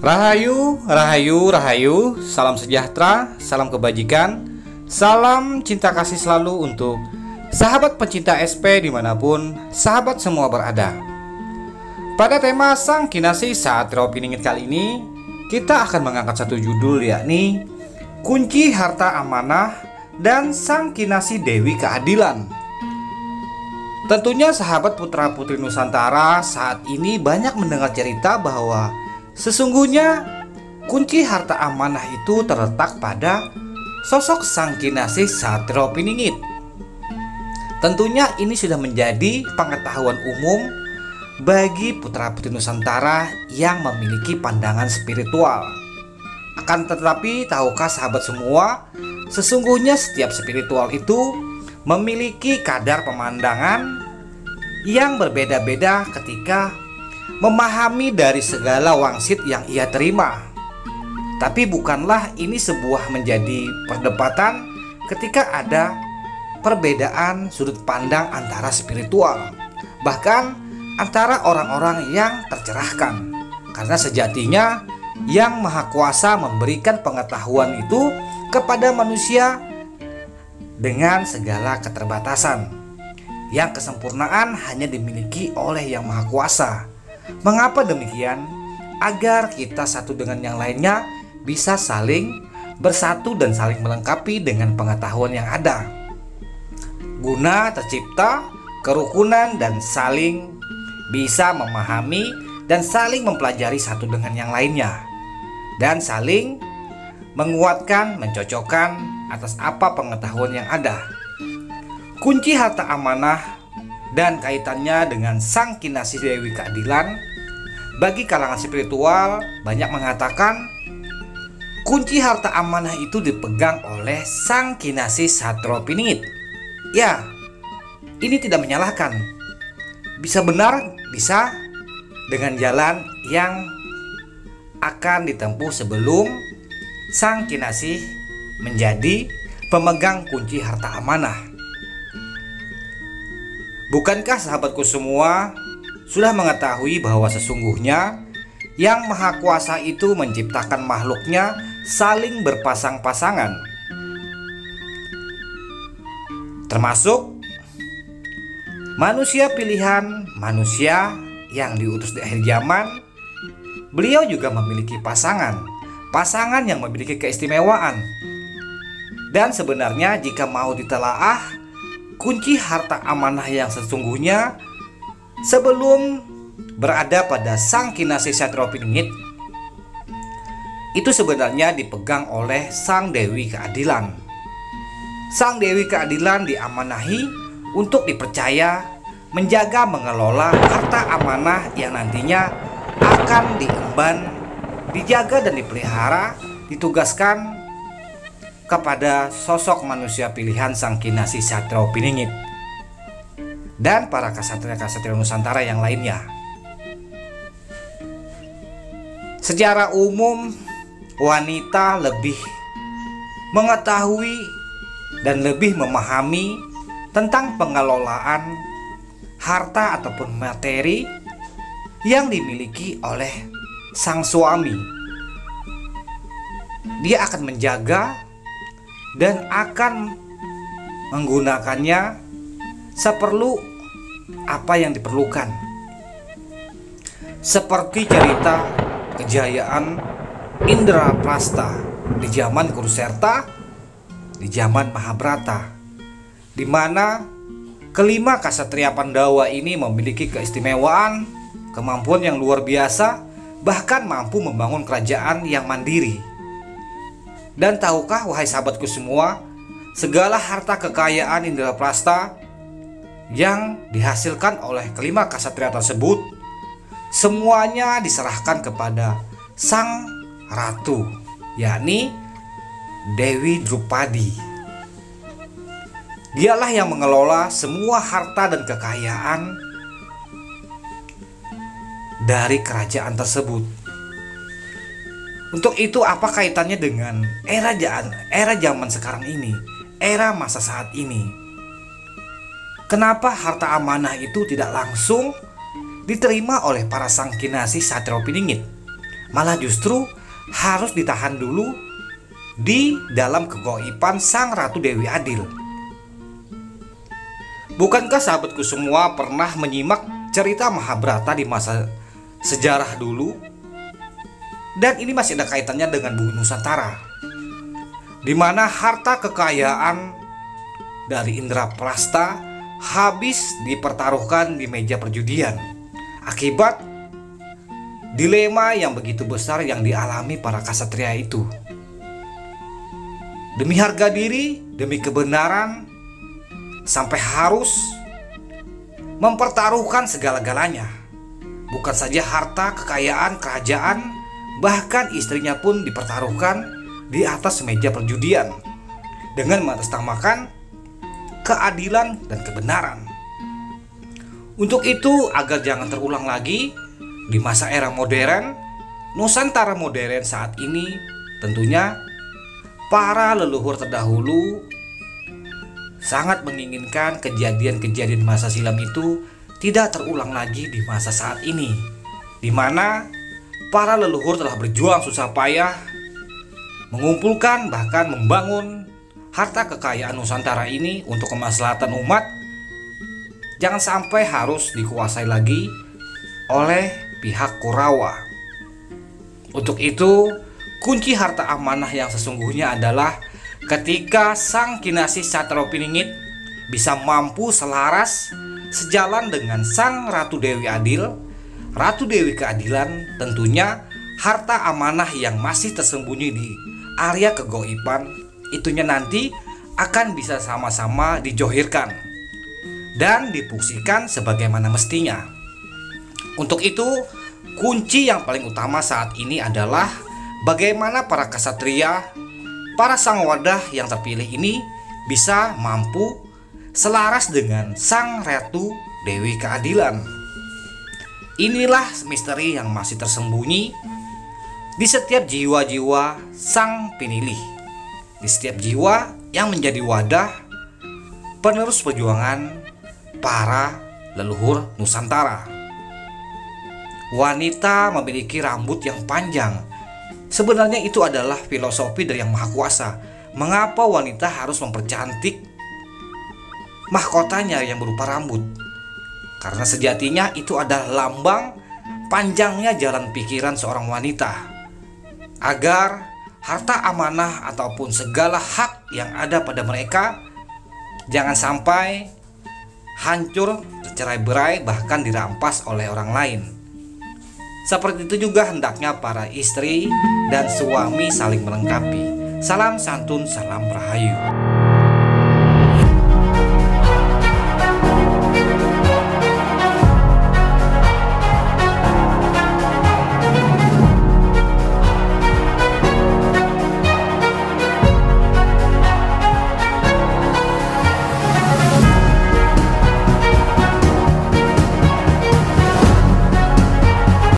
Rahayu, rahayu, rahayu, salam sejahtera, salam kebajikan, salam cinta kasih selalu untuk sahabat pencinta SP dimanapun sahabat semua berada. Pada tema Sang Kinasih Satrio Piningit kali ini, kita akan mengangkat satu judul, yakni Kunci Harta Amanah dan Sang Kinasih Dewi Keadilan. Tentunya sahabat putra putri Nusantara saat ini banyak mendengar cerita bahwa sesungguhnya kunci harta amanah itu terletak pada sosok Sang Kinasih Satrio Piningit. Tentunya ini sudah menjadi pengetahuan umum bagi putra-putri Nusantara yang memiliki pandangan spiritual. Akan tetapi, tahukah sahabat semua, sesungguhnya setiap spiritual itu memiliki kadar pemandangan yang berbeda-beda ketika memahami dari segala wangsit yang ia terima. Tapi bukanlah ini sebuah menjadi perdebatan ketika ada perbedaan sudut pandang antara spiritual, bahkan antara orang-orang yang tercerahkan. Karena sejatinya Yang Maha Kuasa memberikan pengetahuan itu kepada manusia dengan segala keterbatasan, yang kesempurnaan hanya dimiliki oleh Yang Maha Kuasa. Mengapa demikian? Agar kita satu dengan yang lainnya bisa saling bersatu dan saling melengkapi dengan pengetahuan yang ada, guna tercipta kerukunan dan saling bisa memahami dan saling mempelajari satu dengan yang lainnya, dan saling menguatkan, mencocokkan atas apa pengetahuan yang ada. Kunci harta amanah dan kaitannya dengan Sang Kinasih Dewi Keadilan, bagi kalangan spiritual banyak mengatakan kunci harta amanah itu dipegang oleh Sang Kinasih Satrio Piningit. Ya, ini tidak menyalahkan. Bisa benar, bisa dengan jalan yang akan ditempuh sebelum Sang Kinasih menjadi pemegang kunci harta amanah. Bukankah sahabatku semua sudah mengetahui bahwa sesungguhnya Yang Maha Kuasa itu menciptakan makhluknya saling berpasang-pasangan, termasuk manusia pilihan, manusia yang diutus di akhir zaman. Beliau juga memiliki pasangan yang memiliki keistimewaan. Dan sebenarnya jika mau ditelaah kunci harta amanah yang sesungguhnya sebelum berada pada Sang Kinasih Satrio Piningit, itu sebenarnya dipegang oleh Sang Dewi Keadilan. Sang Dewi Keadilan diamanahi untuk dipercaya menjaga mengelola harta amanah yang nantinya akan diemban, dijaga dan dipelihara, ditugaskan kepada sosok manusia pilihan Sang Kinasih Satrio Piningit dan para ksatria-ksatria Nusantara yang lainnya. Secara umum, wanita lebih mengetahui dan lebih memahami tentang pengelolaan harta ataupun materi yang dimiliki oleh sang suami. Dia akan menjaga dan akan menggunakannya seperlu apa yang diperlukan. Seperti cerita kejayaan Indraprasta di zaman Kuruserta, di zaman Mahabharata, di mana kelima ksatria Pandawa ini memiliki keistimewaan, kemampuan yang luar biasa, bahkan mampu membangun kerajaan yang mandiri. Dan tahukah wahai sahabatku semua, segala harta kekayaan Indraprasta yang dihasilkan oleh kelima ksatria tersebut semuanya diserahkan kepada sang ratu, yakni Dewi Drupadi. Dialah yang mengelola semua harta dan kekayaan dari kerajaan tersebut. Untuk itu, apa kaitannya dengan era zaman sekarang ini, era masa saat ini? Kenapa harta amanah itu tidak langsung diterima oleh para Sang Kinasih Satrio Piningit? malah justru harus ditahan dulu di dalam kegaiban Sang Ratu Dewi Adil. Bukankah sahabatku semua pernah menyimak cerita Mahabharata di masa sejarah dulu? Dan ini masih ada kaitannya dengan Bumi Nusantara, di mana harta kekayaan dari Indraprasta habis dipertaruhkan di meja perjudian akibat dilema yang begitu besar yang dialami para ksatria itu. Demi harga diri, demi kebenaran, sampai harus mempertaruhkan segala-galanya. Bukan saja harta, kekayaan, kerajaan, bahkan istrinya pun dipertaruhkan di atas meja perjudian dengan mengatasnamakan keadilan dan kebenaran. Untuk itu, agar jangan terulang lagi di masa era modern, Nusantara modern saat ini, tentunya para leluhur terdahulu sangat menginginkan kejadian-kejadian masa silam itu tidak terulang lagi di masa saat ini, di mana para leluhur telah berjuang susah payah mengumpulkan bahkan membangun harta kekayaan Nusantara ini untuk kemaslahatan umat. Jangan sampai harus dikuasai lagi oleh pihak Kurawa. Untuk itu, kunci harta amanah yang sesungguhnya adalah ketika Sang Kinasih Satropiningit bisa mampu selaras sejalan dengan Sang Ratu Dewi Adil, Ratu Dewi Keadilan, tentunya harta amanah yang masih tersembunyi di area kegaiban itunya nanti akan bisa sama-sama dijohirkan dan difungsikan sebagaimana mestinya. Untuk itu, kunci yang paling utama saat ini adalah bagaimana para ksatria, para sangwadah yang terpilih ini bisa mampu selaras dengan Sang Ratu Dewi Keadilan. Inilah misteri yang masih tersembunyi di setiap jiwa-jiwa sang pinilih, di setiap jiwa yang menjadi wadah penerus perjuangan para leluhur Nusantara. Wanita memiliki rambut yang panjang. Sebenarnya itu adalah filosofi dari Yang Maha Kuasa. Mengapa wanita harus mempercantik mahkotanya yang berupa rambut? Karena sejatinya itu adalah lambang panjangnya jalan pikiran seorang wanita, agar harta amanah ataupun segala hak yang ada pada mereka jangan sampai hancur, tercerai-berai, bahkan dirampas oleh orang lain. Seperti itu juga hendaknya para istri dan suami saling melengkapi. Salam santun, salam rahayu.